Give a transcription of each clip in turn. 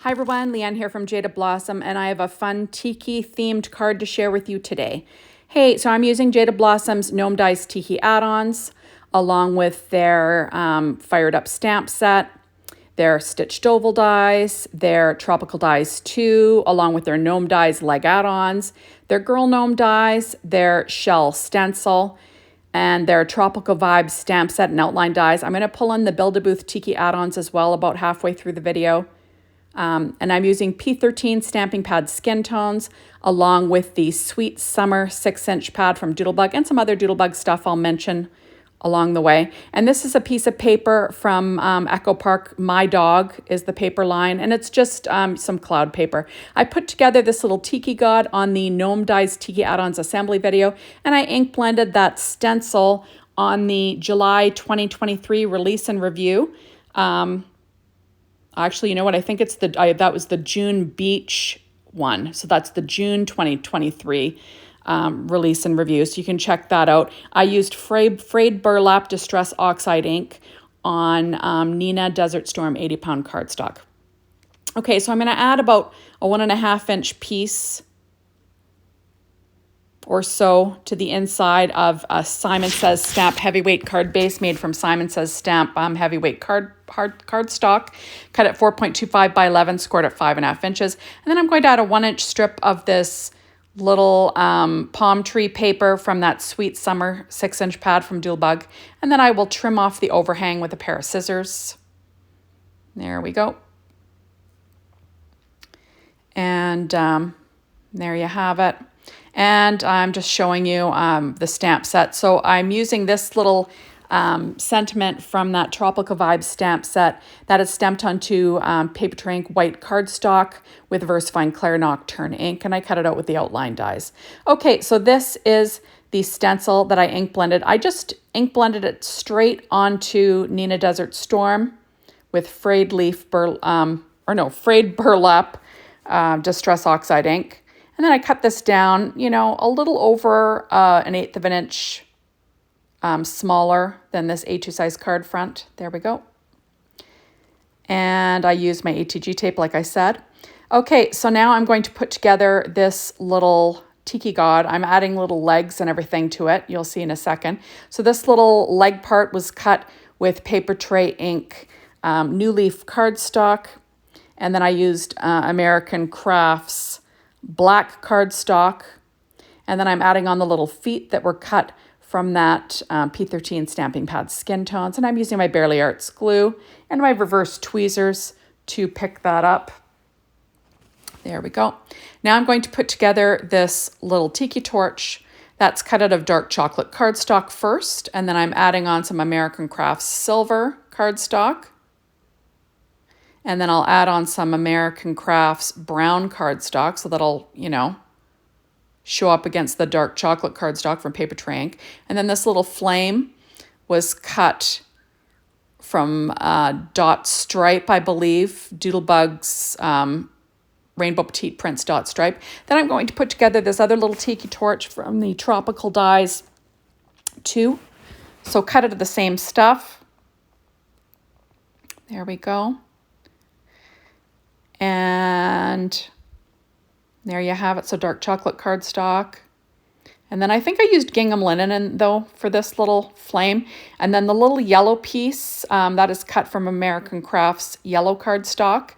Hi everyone, Leanne here from Jaded Blossom, and I have a fun tiki themed card to share with you today. Hey, so I'm using Jaded Blossom's Gnome Dies Tiki Add Ons along with their fired up stamp set, their stitched oval dies, their tropical dies 2, along with their Gnome Dies Leg Add Ons, their Girl Gnome dies, their Shell Stencil, and their Tropical Vibes stamp set and outline dies. I'm going to pull in the Booth Tiki Add Ons as well about halfway through the video. And I'm using P13 stamping pad skin tones along with the Sweet Summer 6-inch pad from Doodlebug and some other Doodlebug stuff I'll mention along the way. And this is a piece of paper from Echo Park. My Dog is the paper line, and it's just some cloud paper. I put together this little Tiki God on the Gnome Dies Tiki Add Ons assembly video, and I ink blended that stencil on the July 2023 release and review. Actually, you know what? I think it's that was the June Beach one. So that's the June 2023 release and review. So you can check that out. I used frayed burlap distress oxide ink on Nina Desert Storm 80-pound cardstock. Okay, so I'm going to add about a 1.5-inch piece or so to the inside of a Simon Says Stamp heavyweight card base made from Simon Says Stamp heavyweight cardstock, cut at 4.25 by 11, scored at 5.5 inches. And then I'm going to add a 1-inch strip of this little palm tree paper from that Sweet Summer 6-inch pad from Doodlebug. And then I will trim off the overhang with a pair of scissors. There we go. And there you have it. And I'm just showing you the stamp set. So I'm using this little sentiment from that Tropical Vibes stamp set that is stamped onto paper tray ink white cardstock with VersaFine Claire Nocturne ink, and I cut it out with the outline dies. Okay, so this is the stencil that I ink blended. I just ink blended it straight onto Nina Desert Storm with frayed burlap distress oxide ink. And then I cut this down, you know, a little over 1/8 of an inch smaller than this A2 size card front. There we go. And I used my ATG tape, like I said. Okay, so now I'm going to put together this little Tiki God. I'm adding little legs and everything to it. You'll see in a second. So this little leg part was cut with paper tray ink, New Leaf cardstock, and then I used American Crafts black cardstock, and then I'm adding on the little feet that were cut from that P13 stamping pad skin tones, and I'm using my Barely Arts glue and my reverse tweezers to pick that up. There we go. Now I'm going to put together this little tiki torch that's cut out of dark chocolate cardstock first, and then I'm adding on some American Crafts silver cardstock. And then I'll add on some American Crafts brown cardstock so that'll, you know, show up against the dark chocolate cardstock from paper tray ink. And then this little flame was cut from Dot Stripe, I believe, Doodlebug's Rainbow Petite Prints Dot Stripe. Then I'm going to put together this other little tiki torch from the Tropical Dies 2. So cut it of the same stuff. There we go. And there you have it. So dark chocolate cardstock. And then I think I used gingham linen though for this little flame. And then the little yellow piece that is cut from American Crafts yellow cardstock.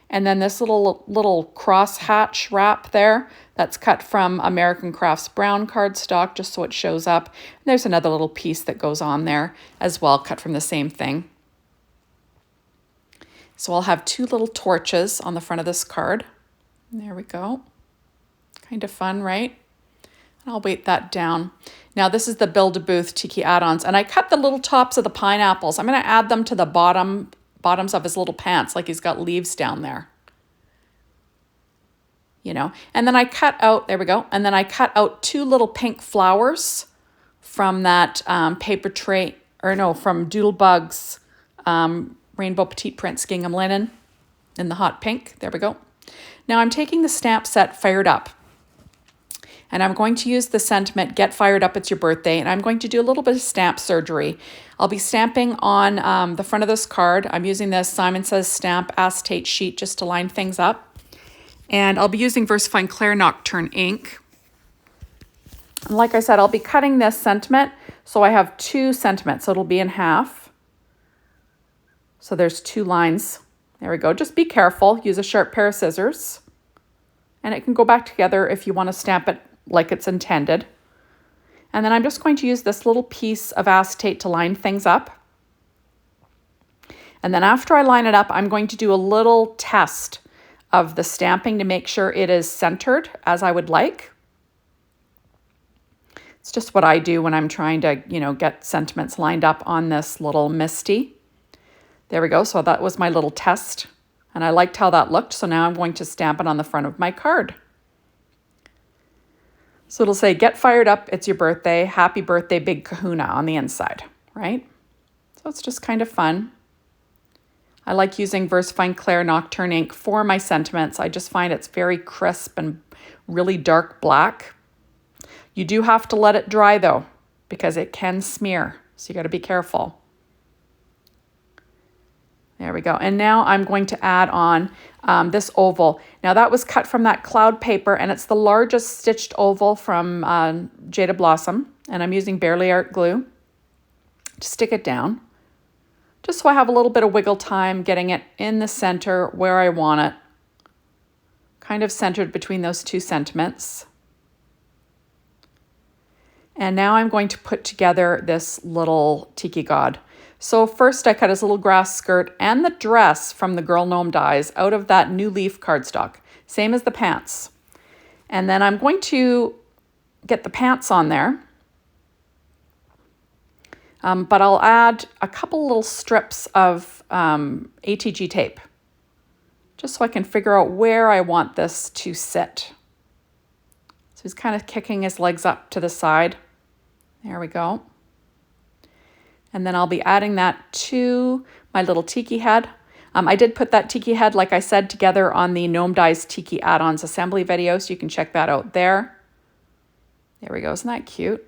And then this little cross hatch wrap there that's cut from American Crafts brown cardstock, just so it shows up. And there's another little piece that goes on there as well, cut from the same thing. So I'll have two little torches on the front of this card. There we go. Kind of fun, right? And I'll weight that down. Now this is the Booth Tiki Add Ons, and I cut the little tops of the pineapples. I'm going to add them to the bottoms of his little pants, like he's got leaves down there. You know, and then I cut out, there we go, and then I cut out two little pink flowers from that paper tray, from Doodlebug's Rainbow Petite Prints gingham linen in the hot pink. There we go. Now I'm taking the stamp set fired up, And I'm going to use the sentiment, get fired up, it's your birthday. And I'm going to do a little bit of stamp surgery. I'll be stamping on the front of this card. I'm using this Simon Says Stamp acetate sheet just to line things up. And I'll be using VersaFine Clair Nocturne ink. And like I said, I'll be cutting this sentiment. So I have 2 sentiments, so it'll be in half. So there's 2 lines. There we go. Just be careful. Use a sharp pair of scissors. And it can go back together if you want to stamp it like it's intended. And then I'm just going to use this little piece of acetate to line things up. And then after I line it up, I'm going to do a little test of the stamping to make sure it is centered as I would like. It's just what I do when I'm trying to, get sentiments lined up on this little Misty. There we go. So that was my little test. And I liked how that looked. So now I'm going to stamp it on the front of my card. So it'll say, get fired up, it's your birthday, happy birthday, big kahuna on the inside, right? So it's just kind of fun. I like using VersaFine Clair Nocturne ink for my sentiments. I just find it's very crisp and really dark black. You do have to let it dry though, because it can smear. So you got to be careful. There we go. And now I'm going to add on this oval. Now that was cut from that cloud paper, and it's the largest stitched oval from Jaded Blossom. And I'm using Barely Art glue to stick it down, just so I have a little bit of wiggle time getting it in the center where I want it, kind of centered between those 2 sentiments. And now I'm going to put together this little Tiki God. So first I cut his little grass skirt and the dress from the Girl Gnome dies out of that New Leaf cardstock, same as the pants. And then I'm going to get the pants on there, but I'll add a couple little strips of ATG tape, just so I can figure out where I want this to sit. So he's kind of kicking his legs up to the side. There we go. And then I'll be adding that to my little tiki head. I did put that tiki head, like I said, together on the Gnome Dies Tiki Add Ons assembly video, so you can check that out there. There we go. Isn't that cute?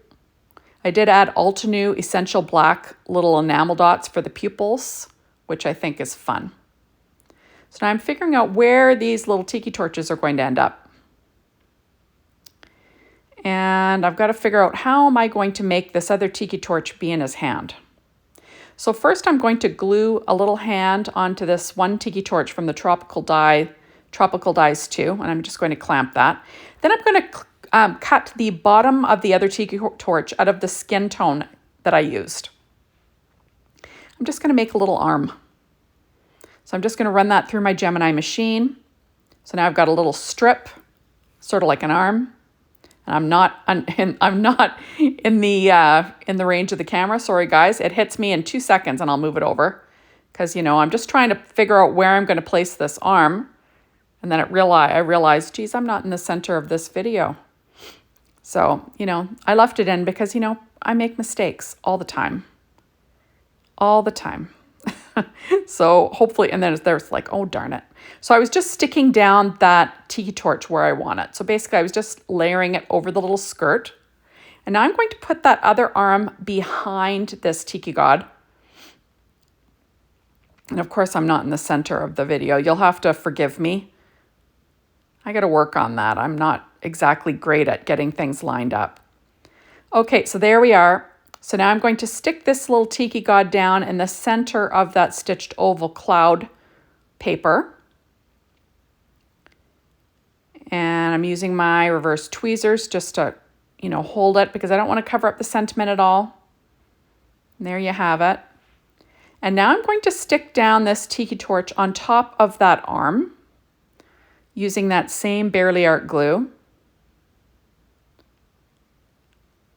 I did add Altenew Essential Black little enamel dots for the pupils, which I think is fun. So now I'm figuring out where these little tiki torches are going to end up. And I've got to figure out how am I going to make this other tiki torch be in his hand. So first I'm going to glue a little hand onto this one tiki torch from the Tropical Dies 2, and I'm just going to clamp that. Then I'm going to cut the bottom of the other tiki torch out of the skin tone that I used. I'm just going to make a little arm. So I'm just going to run that through my Gemini machine. So now I've got a little strip, sort of like an arm. And I'm not in the range of the camera. Sorry, guys. It hits me in 2 seconds, and I'll move it over because I'm just trying to figure out where I'm going to place this arm. And then I realized, geez, I'm not in the center of this video. So I left it in because I make mistakes all the time, So hopefully, and then there's like, oh, darn it. So I was just sticking down that tiki torch where I want it. So basically I was just layering it over the little skirt. And now I'm going to put that other arm behind this Tiki God. And of course I'm not in the center of the video. You'll have to forgive me. I got to work on that. I'm not exactly great at getting things lined up. Okay, so there we are. So now I'm going to stick this little Tiki God down in the center of that stitched oval cloud paper. And I'm using my reverse tweezers just to, hold it because I don't want to cover up the sentiment at all. And there you have it. And now I'm going to stick down this tiki torch on top of that arm using that same Barely Art glue.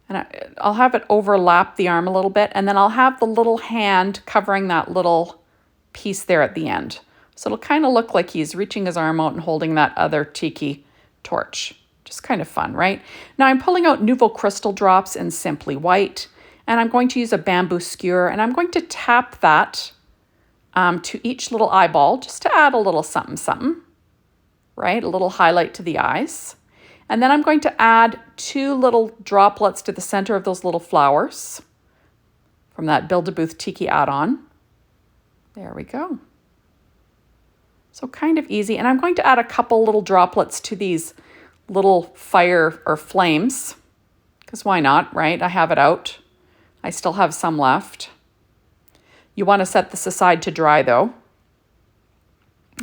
And I'll have it overlap the arm a little bit, and then I'll have the little hand covering that little piece there at the end. So it'll kind of look like he's reaching his arm out and holding that other tiki torch. Just kind of fun, right? Now I'm pulling out Nouveau Crystal drops in Simply White, and I'm going to use a bamboo skewer, and I'm going to tap that to each little eyeball just to add a little something, something, right? A little highlight to the eyes. And then I'm going to add 2 little droplets to the center of those little flowers from that Build a Booth Tiki Add On. There we go. So kind of easy. And I'm going to add a couple little droplets to these little fire or flames, because why not, right? I have it out. I still have some left. You want to set this aside to dry though.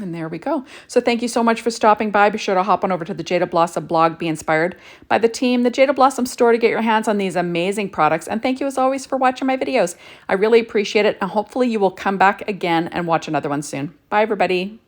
And there we go. So thank you so much for stopping by. Be sure to hop on over to the Jaded Blossom blog, be inspired by the team, the Jaded Blossom store, to get your hands on these amazing products. And thank you as always for watching my videos. I really appreciate it. And hopefully you will come back again and watch another one soon. Bye everybody.